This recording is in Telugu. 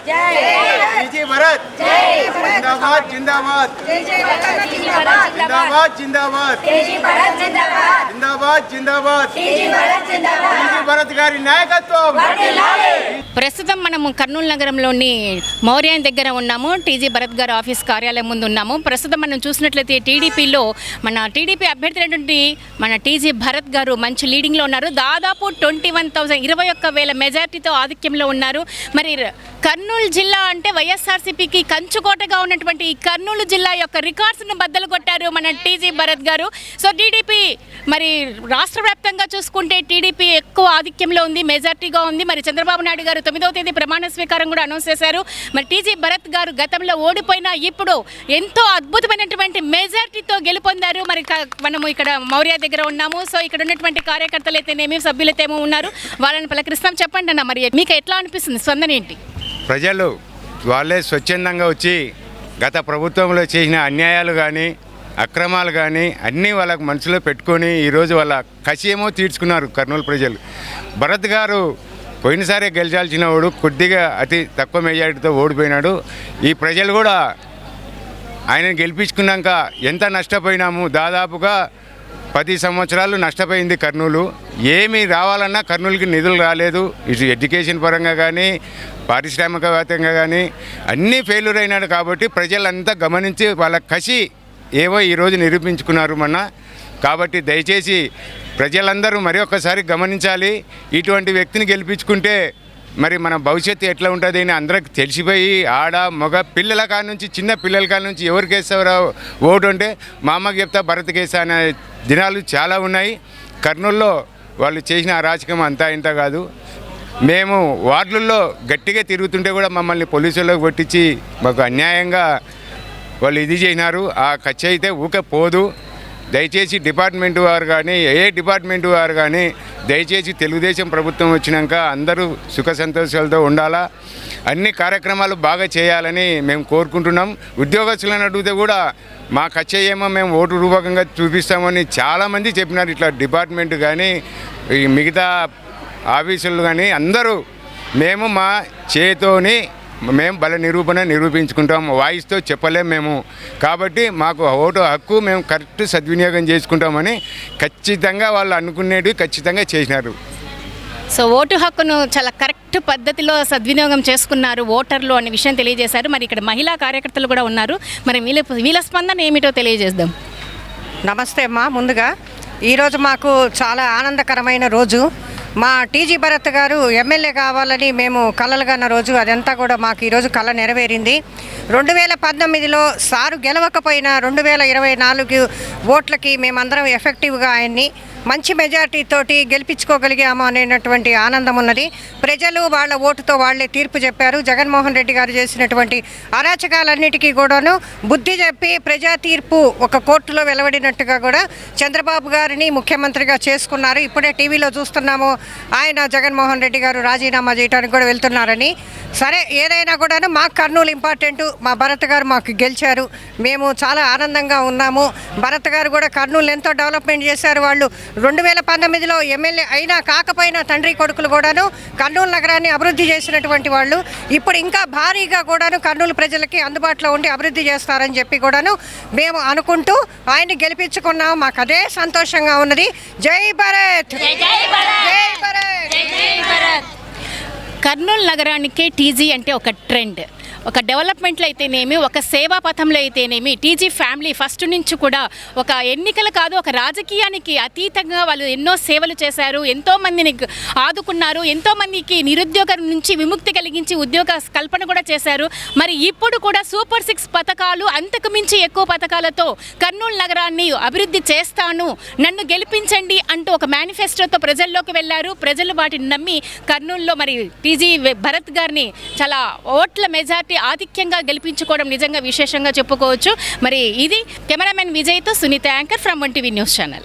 టీజీ భరత్ జిందాబాద్ జిందాబాద్ జిందాబాద్ జిందాబాద్ జిందాబాద్ జిందాబాద్ టీజీ భరత్ గారి నాయకత్వం. ప్రస్తుతం మనము కర్నూలు నగరంలోని మౌర్యాన్ దగ్గర ఉన్నాము. టీజీ భరత్ గారి ఆఫీస్ కార్యాలయం ముందు ఉన్నాము. ప్రస్తుతం మనం చూసినట్లయితే టీడీపీలో మన టీడీపీ అభ్యర్థి అయినటువంటి మన టీజీ భరత్ గారు మంచి లీడింగ్లో ఉన్నారు. దాదాపు 21,000 మెజార్టీతో ఆధిక్యంలో ఉన్నారు. మరి కర్నూలు జిల్లా అంటే వైఎస్ఆర్సీపీకి కంచుకోటగా ఉన్నటువంటి ఈ కర్నూలు జిల్లా యొక్క రికార్డ్స్ను బద్దలు కొట్టారు మన టీజీ భరత్ గారు. సో టీడీపీ మరి రాష్ట్ర వ్యాప్తంగా చూసుకుంటే టీడీపీ ఎక్కువ ఆధిక్యంలో ఉంది, మెజార్టీగా ఉంది. మరి చంద్రబాబు నాయుడు గారు 9వ తేదీ ప్రమాణ స్వీకారం కూడా అనౌన్స్ చేశారు. మరి టీజీ భరత్ గారు గతంలో ఓడిపోయినా ఇప్పుడు ఎంతో అద్భుతమైనటువంటి మెజార్టీతో గెలుపొందారు. మరి మనము ఇక్కడ మౌర్య దగ్గర ఉన్నాము. సో ఇక్కడ ఉన్నటువంటి కార్యకర్తలు అయితేనేమి, సభ్యులైతేమో ఉన్నారు, వాళ్ళని పలకరిస్తాం. చెప్పండి అన్న, మరి మీకు ఎట్లా అనిపిస్తుంది, స్పందన ఏంటి? ప్రజలు వాళ్ళే స్వచ్ఛందంగా వచ్చి గత ప్రభుత్వంలో చేసిన అన్యాయాలు కానీ అక్రమాలు కానీ అన్నీ వాళ్ళకు మనసులో పెట్టుకొని ఈరోజు వాళ్ళ కసి ఏమో తీర్చుకున్నారు కర్నూలు ప్రజలు. భరత్ గారు పోయినసారే గెలిచాల్సిన వాడు, కొద్దిగా అతి తక్కువ మెజారిటీతో ఓడిపోయినాడు. ఈ ప్రజలు కూడా ఆయనను గెలిపించుకున్నాక ఎంత నష్టపోయినాము, దాదాపుగా 10 సంవత్సరాలు నష్టపోయింది కర్నూలు. ఏమి రావాలన్నా కర్నూలుకి నిధులు రాలేదు. ఇటు ఎడ్యుకేషన్ పరంగా కానీ పారిశ్రామికవేత్తంగా కానీ అన్నీ ఫెయిల్యూర్ అయినాడు. కాబట్టి ప్రజలంతా గమనించి వాళ్ళ కసి ఏవో ఈరోజు నిరూపించుకున్నారు మొన్న. కాబట్టి దయచేసి ప్రజలందరూ మరి ఒక్కసారి గమనించాలి. ఇటువంటి వ్యక్తిని గెలిపించుకుంటే మరి మన భవిష్యత్తు ఎట్లా ఉంటుంది అని అందరికి తెలిసిపోయి ఆడ మగ పిల్లల కాడ నుంచి చిన్న పిల్లల కాడ నుంచి ఎవరికి వేస్తారో ఓటు అంటే మా అమ్మకి చెప్తా భరత్ కేసా అనే దినాలు చాలా ఉన్నాయి. కర్నూలులో వాళ్ళు చేసిన అరాచకం అంతా ఇంత కాదు. మేము వార్డుల్లో గట్టిగా తిరుగుతుంటే కూడా మమ్మల్ని పోలీసులకు కొట్టించి మాకు అన్యాయంగా వాళ్ళు ఇది చేసినారు. ఆ ఖర్చు అయితే ఊకే పోదు. దయచేసి డిపార్ట్మెంట్ వారు కానీ ఏ డిపార్ట్మెంట్ వారు కానీ దయచేసి తెలుగుదేశం ప్రభుత్వం వచ్చినాక అందరూ సుఖ సంతోషాలతో ఉండాలా, అన్ని కార్యక్రమాలు బాగా చేయాలని మేము కోరుకుంటున్నాం. ఉద్యోగస్తులను అడిగితే కూడా మా ఖర్చు ఏమో మేము ఓటు రూపకంగా చూపిస్తామని చాలామంది చెప్పినారు. ఇట్లా డిపార్ట్మెంట్ కానీ ఈ మిగతా ఆఫీసులు కానీ అందరూ మేము మా చేతోని మేము బల నిరూపించుకుంటాం, వాయిస్తో చెప్పలేము మేము. కాబట్టి మాకు ఓటు హక్కు మేము కరెక్ట్ సద్వినియోగం చేసుకుంటామని ఖచ్చితంగా వాళ్ళు అనుకునేవి ఖచ్చితంగా చేసినారు. సో ఓటు హక్కును చాలా కరెక్ట్ పద్ధతిలో సద్వినియోగం చేసుకున్నారు ఓటర్లు అనే విషయం తెలియజేశారు. మరి ఇక్కడ మహిళా కార్యకర్తలు కూడా ఉన్నారు. మరి వీళ్ళ స్పందన ఏమిటో తెలియజేద్దాం. నమస్తే అమ్మా. ముందుగా ఈరోజు మాకు చాలా ఆనందకరమైన రోజు. మా టీజీ భరత్ గారు ఎమ్మెల్యే కావాలని మేము కలలుగన్న రోజు. అదంతా కూడా మాకు ఈరోజు కళ నెరవేరింది. 2019లో సారు గెలవకపోయినా 2024 ఓట్లకి మేమందరం ఎఫెక్టివ్గా ఆయన్ని మంచి మెజార్టీతోటి గెలిపించుకోగలిగాము అనేటువంటి ఆనందం ఉన్నది. ప్రజలు వాళ్ళ ఓటుతో వాళ్లే తీర్పు చెప్పారు. జగన్మోహన్ రెడ్డి గారు చేసినటువంటి అరాచకాలన్నిటికీ కూడాను బుద్ధి చెప్పి ప్రజా తీర్పు ఒక కోర్టులో వెలువడినట్టుగా కూడా చంద్రబాబు గారిని ముఖ్యమంత్రిగా చేసుకున్నారు. ఇప్పుడే టీవీలో చూస్తున్నాము ఆయన జగన్మోహన్ రెడ్డి గారు రాజీనామా చేయడానికి కూడా వెళ్తున్నారని. సరే, ఏదైనా కూడాను మాకు కర్నూలు ఇంపార్టెంటు. మా భరత్ గారు మాకు గెలిచారు, మేము చాలా ఆనందంగా ఉన్నాము. భరత్ గారు కూడా కర్నూలు ఎంతో డెవలప్మెంట్ చేశారు. వాళ్ళు 2019లో ఎమ్మెల్యే అయినా కాకపోయినా తండ్రి కొడుకులు కూడాను కర్నూలు నగరాన్ని అభివృద్ధి చేసినటువంటి వాళ్ళు. ఇప్పుడు ఇంకా భారీగా కూడాను కర్నూలు ప్రజలకి అందుబాటులో ఉండి అభివృద్ధి చేస్తారని చెప్పి కూడాను మేము అనుకుంటూ ఆయన్ని గెలిపించుకున్నాము. మాకు అదే సంతోషంగా ఉన్నది. జై భరత్, జై భరత్. కర్నూలు నగరానికి టీజీ అంటే ఒక ట్రెండ్. ఒక డెవలప్మెంట్లో అయితేనేమి, ఒక సేవా పథంలో అయితేనేమి టీజీ ఫ్యామిలీ ఫస్ట్ నుంచి కూడా ఒక ఎన్నికలు కాదు, ఒక రాజకీయానికి అతీతంగా వాళ్ళు ఎన్నో సేవలు చేశారు, ఎంతోమందిని ఆదుకున్నారు, ఎంతోమందికి నిరుద్యోగం నుంచి విముక్తి కలిగించి ఉద్యోగ కల్పన కూడా చేశారు. మరి ఇప్పుడు కూడా సూపర్ 6 పథకాలు, అంతకు మించి ఎక్కువ పథకాలతో కర్నూలు నగరాన్ని అభివృద్ధి చేస్తాను, నన్ను గెలిపించండి అంటూ ఒక మేనిఫెస్టోతో ప్రజల్లోకి వెళ్ళారు. ప్రజలు వాటిని నమ్మి కర్నూలులో మరి టీజీ భరత్ గారిని చాలా ఓట్ల మెజార్టీ ఆధిక్యంగా గెలిపించుకోవడం నిజంగా విశేషంగా చెప్పుకోవచ్చు. మరి ఇది కెమెరామెన్ విజయ్తో Sunitha, anchor from 1TV news channel.